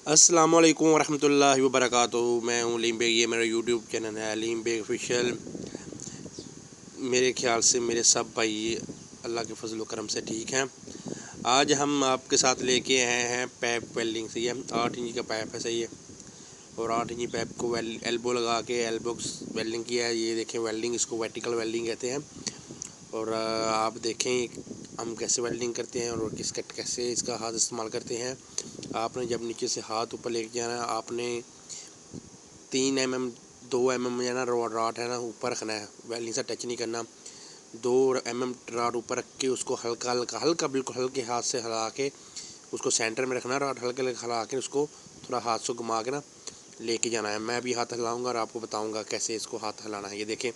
अस्सलाम वालेकुम वरहमतुल्लाहि वबरकातुहू। मैं हूँ अलीम बेग, ये मेरा यूट्यूब चैनल है अलीम बेग ऑफिशियल। मेरे ख्याल से मेरे सब भाई अल्लाह के फजल करम से ठीक हैं। आज हम आपके साथ लेके आए हैं पैप वेल्डिंग। सही है, 8 इंच का पैप है। सही है, और 8 इंच पैप को एल्बो लगा के एल्बो वेल्डिंग किया है। ये देखें वेल्डिंग, इसको वर्टिकल वेल्डिंग कहते हैं। और आप देखें हम कैसे वेल्डिंग करते हैं और कैसे इसका हाथ इस्तेमाल करते हैं। आपने जब नीचे से हाथ ऊपर लेके जाना है, आपने 3 mm 2 mm या ना रॉड है ना ऊपर रखना है, वेल्डिंग से टच नहीं करना। 2 mm रॉड ऊपर रख के उसको हल्का हल्का हल्का बिल्कुल हल्के हाथ से हिला के उसको सेंटर में रखना है। रॉड हल्के हल्के हिला के उसको थोड़ा हाथ से घुमा के ना लेके जाना है। मैं भी हाथ हिलाऊंगा और आपको बताऊंगा कैसे इसको हाथ हिलाना है। ये देखें,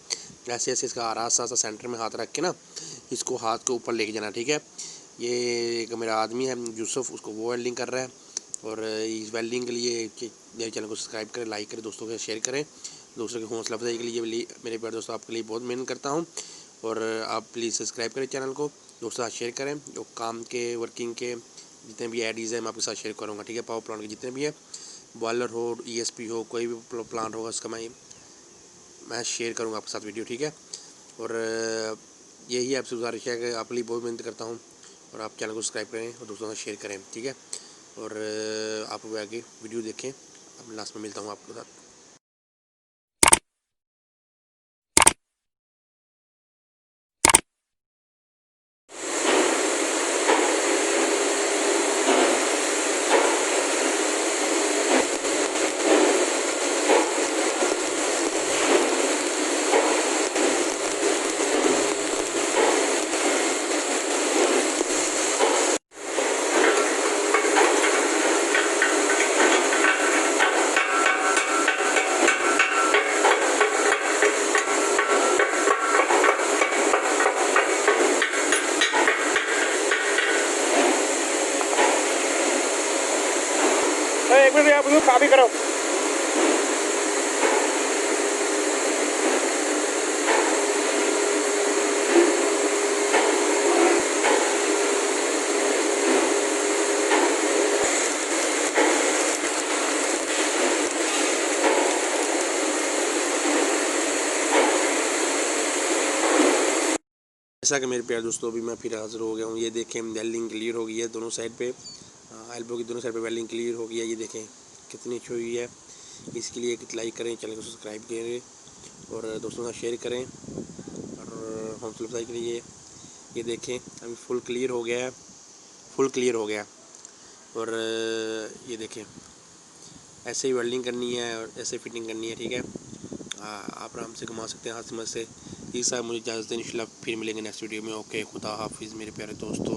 ऐसे ऐसे इसका आराम सा सेंटर में हाथ रख के ना इसको हाथ के ऊपर लेके जाना। ठीक है, ये एक मेरा आदमी है यूसुफ, उसको वो वेल्डिंग कर रहा है। और इस वेल्डिंग के लिए मेरे चैनल को सब्सक्राइब करें, लाइक करें, दोस्तों के शेयर करें। दोस्तों की हौसला अफजाई के लिए मेरे प्यारे दोस्तों आपके लिए बहुत मेहनत करता हूँ। और आप प्लीज़ सब्सक्राइब करें चैनल को, दोस्तों साथ शेयर करें। जो काम के वर्किंग के जितने भी आइडियाज़ हैं मैं आपके साथ शेयर करूँगा। ठीक है, पावर प्लांट के जितने भी है, बॉयलर हो, ESP हो, कोई भी प्लांट होगा उसका मैं शेयर करूँगा आपके साथ वीडियो। ठीक है, और यही आपसे गुजारिश है कि आपके लिए बहुत मेहनत करता हूँ। और आप चैनल को सब्सक्राइब करें और दोस्तों से शेयर करें। ठीक है, और आप आगे वीडियो देखें। अब लास्ट में मिलता हूँ आपके साथ। एक मिनट आप काफ़ी करो। जैसा कि मेरे प्यारे दोस्तों अभी मैं फिर हाजिर हो गया हूँ। ये देखें वेल्डिंग क्लियर हो गई है दोनों साइड पे, एल्बो की दोनों साइड पे वेल्डिंग क्लियर हो गई है। ये देखें कितनी अच्छी हुई है। इसके लिए एक लाइक करें, चैनल को सब्सक्राइब करें और दोस्तों के साथ शेयर करें और हौसला अफजाई के लिए। ये देखें अभी फुल क्लियर हो गया है, फुल क्लियर हो गया। और ये देखें ऐसे ही वेल्डिंग करनी है और ऐसे फिटिंग करनी है। ठीक है, आप आराम से घुमा सकते हैं हाथ समझ से। इस मुझे इजाज़त दें, इंशाल्लाह फिर मिलेंगे नेक्स्ट वीडियो में। ओके, खुदा हाफिज़ मेरे प्यारे दोस्तों।